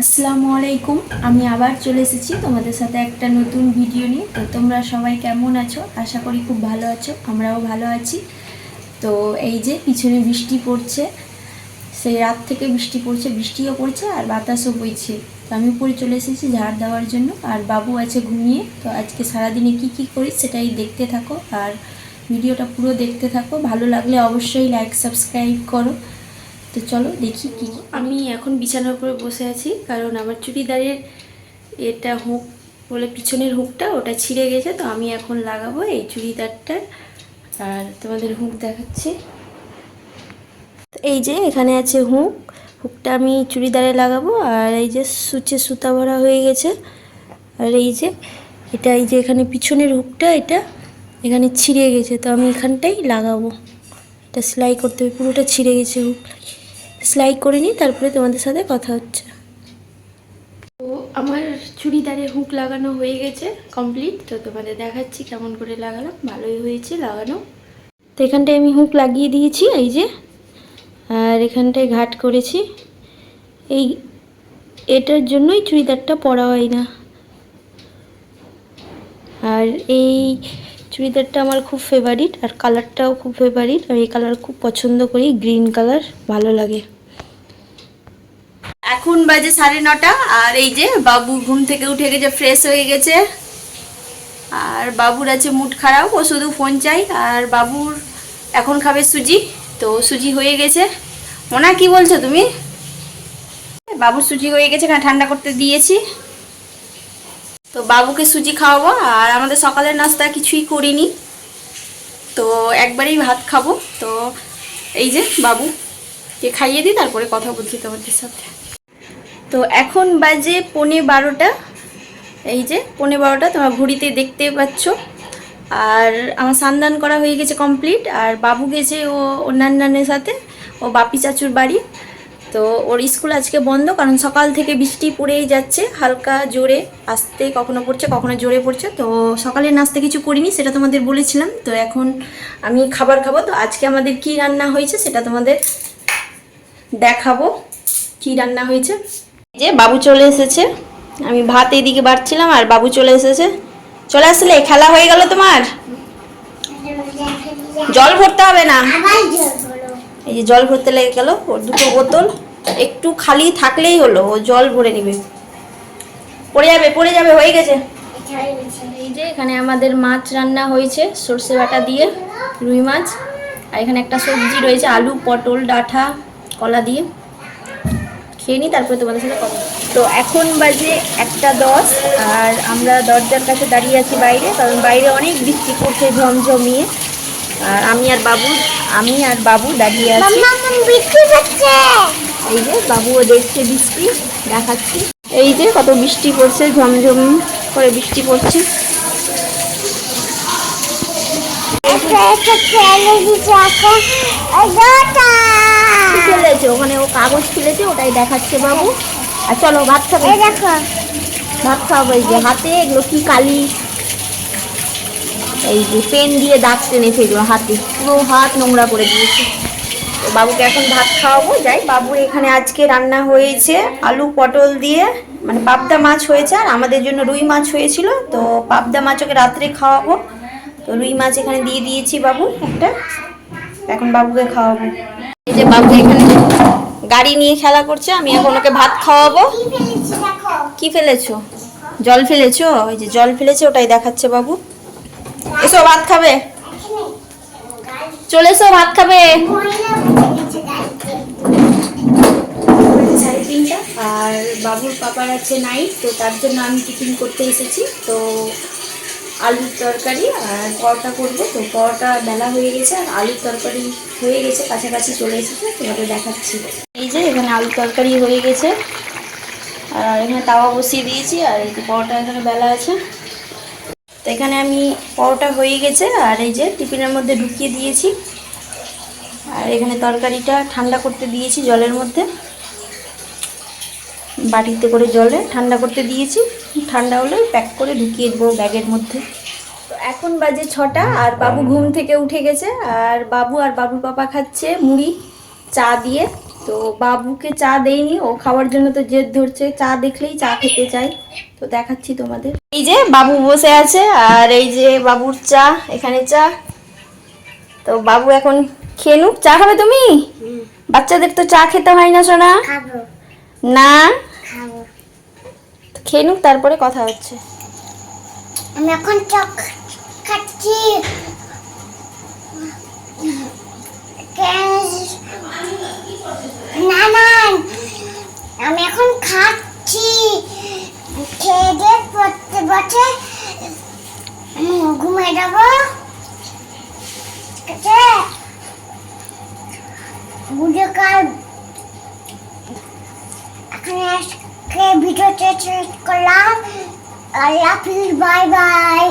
আসসালামু আলাইকুম। আমি আবার চলে এসেছি তোমাদের সাথে একটা নতুন ভিডিও নিয়ে। তো তোমরা সবাই কেমন আছো? আশা করি খুব ভালো আছো, আমরাও ভালো আছি। তো এই যে পিছনে বৃষ্টি পড়ছে, সেই রাত থেকে বৃষ্টি পড়ছে, বৃষ্টিও পড়ছে আর বাতাসও বইছে। তো আমি উপরে চলে এসেছি ঝাড় দেওয়ার জন্য, আর বাবু আছে ঘুমিয়ে। তো আজকে সারাদিনে কি করি সেটাই দেখতে থাকো, আর ভিডিওটা পুরো দেখতে থাকো। ভালো লাগলে অবশ্যই লাইক সাবস্ক্রাইব করো। তো চলো দেখি কি। আমি এখন বিছানার উপরে বসে আছি, কারণ আমার চুড়িদারের এটা হুক বলে পিছনের হুকটা ওটা ছিঁড়ে গেছে। তো আমি এখন লাগাবো এই চুড়িদারটার, আর তোমাদের হুক দেখাচ্ছি। এই যে এখানে আছে হুক, হুকটা আমি চুড়িদারে লাগাবো। আর এই যে সুচে সুতা ভরা হয়ে গেছে। আর এই যে এটা, এই যে এখানে পিছনের হুকটা এটা এখানে ছিঁড়ে গেছে, তো আমি এখানটাই লাগাবো। এটা সেলাই করতে হবে, পুরোটা ছিঁড়ে গেছে হুক। সেলাই করে নিই, তারপরে তোমাদের সাথে কথা হচ্ছে। তো আমার চুড়িদারে হুক লাগানো হয়ে গেছে কমপ্লিট। তো তোমাদের দেখাচ্ছি কেমন করে লাগালাম। ভালোই হয়েছে লাগানো। তো এখানটায় আমি হুক লাগিয়ে দিয়েছি, এই যে। আর এখানটায় ঘাট করেছি। এই এটার জন্যই চুড়িদারটা পরা হয় না। আর এই চুড়িদারটা আমার খুব ফেভারিট, আর কালারটাও খুব ফেভারিট। আমি এই কালার খুব পছন্দ করি, গ্রিন কালার ভালো লাগে। এখন বাজে 9:30, আর এই যে বাবু ঘুম থেকে উঠে গেছে, ফ্রেশ হয়ে গেছে। আর বাবুর আছে মুড খারাপ, ও শুধু ফোন চাই। আর বাবুর এখন খাবে সুজি, তো সুজি হয়ে গেছে। মোনা কি বলছো তুমি? বাবুর সুজি হয়ে গেছে, ঠান্ডা করতে দিয়েছি। তো বাবুকে সুজি খাওয়াবো। আর আমাদের সকালের নাস্তা কিছুই করিনি, তো একবারেই ভাত খাবো। তো এই যে বাবুকে খাইয়ে দিই, তারপরে কথা বলছি তোমাদের সাথে। তো এখন বাজে 11:15। এই যে 11:15 তোমরা ঘড়িতে দেখতে পাচ্ছ। আর আমার স্নান করা হয়ে গেছে কমপ্লিট। আর বাবু গেছে ওর নান্নানের সাথে, ও বাপি চাচুর বাড়ি। তো ওর স্কুল আজকে বন্ধ, কারণ সকাল থেকে বৃষ্টি পড়েই যাচ্ছে, হালকা জোরে আস্তে কখনো পড়ছে কখনো জোরে পড়ছে। তো সকালে নাস্তা কিছু করিনি, সেটা তোমাদের বলেছিলাম। তো এখন আমি খাবার খাবো। তো আজকে আমাদের কি রান্না হয়েছে সেটা তোমাদের দেখাবো, কি রান্না হয়েছে। যে বাবু চলে এসেছে, আমি ভাত এইদিকে বাড়ছিলাম আর বাবু চলে এসেছে। চলে আসলে খেলা হয়ে গেল তোমার। জল ভরতে হবে না, এই যে জল ভরতে লেগে গেল। ওর দুটো বোতল একটু খালি থাকলেই হলো, ও জল ভরে নিবে। পড়ে যাবে হয়ে গেছে। এই যে এখানে আমাদের মাছ রান্না হয়েছে সর্ষে বাটা দিয়ে, রুই মাছ। আর এখানে একটা সবজি রয়েছে, আলু পটল ডাঁটা কলা দিয়ে। খেয়ে নিই, তারপরে তোমাদের সাথে কথা। তো এখন বাজে 1:10, আর আমরা দরজার কাছে দাঁড়িয়ে আছি বাইরে, কারণ বাইরে অনেক বৃষ্টি পড়ছে ঝমঝমিয়ে। আর আমি আর বাবু দাঁড়িয়ে আছি। এই যে বাবুও দেখছে বৃষ্টি, দেখাচ্ছি। এই যে কত বৃষ্টি পড়ছে, ঝমঝম করে বৃষ্টি পড়ছে। ফেলেছে ওখানে, ও কাগজ ফেলেছে, ওটাই দেখাচ্ছে বাবু। আর চলো ভাত খাবে, ভাত খাবো। এই যে হাতে এগুলো কি কালি, এই যে পেন দিয়ে দাগ টেনেছে এগুলো হাতে, পুরো হাত নোংরা করে দিয়েছে। তো বাবুকে এখন ভাত খাওয়াবো। যাই, বাবু এখানে আজকে রান্না হয়েছে আলু পটল দিয়ে, মানে পাবদা মাছ হয়েছে, আর আমাদের জন্য রুই মাছ হয়েছিল। তো পাবদা মাছ ওকে রাত্রে খাওয়াবো। তো রুই মাছ এখানে দিয়ে দিয়েছি বাবু একটা, এখন বাবুকে খাওয়াবো। এই যে বাবু এখানে গাড়ি নিয়ে খেলা করছে, আমি এখন ওকে ভাত খাওয়াবো। কি ফেলেছো? জল ফেলেছো? ওই যে জল ফেলেছে, ওটাই দেখাচ্ছে বাবু। এসো ভাত খাবে, চলে এসো ভাত খাবে। 3:30, আর বাবুর পাপার আছে নাইট, তো তার জন্য আমি টিফিন করতে এসেছি। তো আলুর তরকারি আর পরোটা করবো। তো পরোটা বেলা হয়ে গেছে, আর আলুর তরকারি হয়ে গেছে, কাছাকাছি চলে এসেছে, তোমাদের দেখাচ্ছি। এই যে এখানে আলুর তরকারি হয়ে গেছে, আর এখানে তাওয়া বসিয়ে দিয়েছি, আর এই যে পরোটা এখানে বেলা আছে। তো এখানে আমি পরোটা হয়ে গেছে, আর এই যে টিফিনের মধ্যে ঢুকিয়ে দিয়েছি। আর এখানে তরকারিটা ঠান্ডা করতে দিয়েছি জলের মধ্যে, বাটিতে করে জলে ঠান্ডা করতে দিয়েছি। ঠান্ডা হলে প্যাক করে ঢুকিয়ে দেবো ব্যাগের মধ্যে। তো এখন বাজে 6টা, আর বাবু ঘুম থেকে উঠে গেছে। আর বাবু আর বাবুর পাপা খাচ্ছে মুড়ি চা দিয়ে। তো বাবুকে চা দেইনি, ও খাওয়ার জন্য তো জেদ ধরছে, চা দেখলেই চা খেতে চাই। তো দেখাচ্ছি তোমাদের, এই যে বাবু বসে আছে আর এই যে বাবুর চা, এখানে চা। তো বাবু এখন খেয়ে নুক। চা খাবে তুমি? বাচ্চাদের তো চা খেতে হয় না সোনা। না, খেয়ে নুক তারপরে কথা হচ্ছে। আমি এখন চক খাচ্ছি। না না, আমি এখন খাচ্ছি। খেয়ে দিয়ে পড়তে বসে ঘুমিয়ে যাবো। ঠিক আছে, ভিডিও কল এখন আজকে ভিডিওটা শেষ করলাম। আল্লাহ হাফিজ, বাই বাই।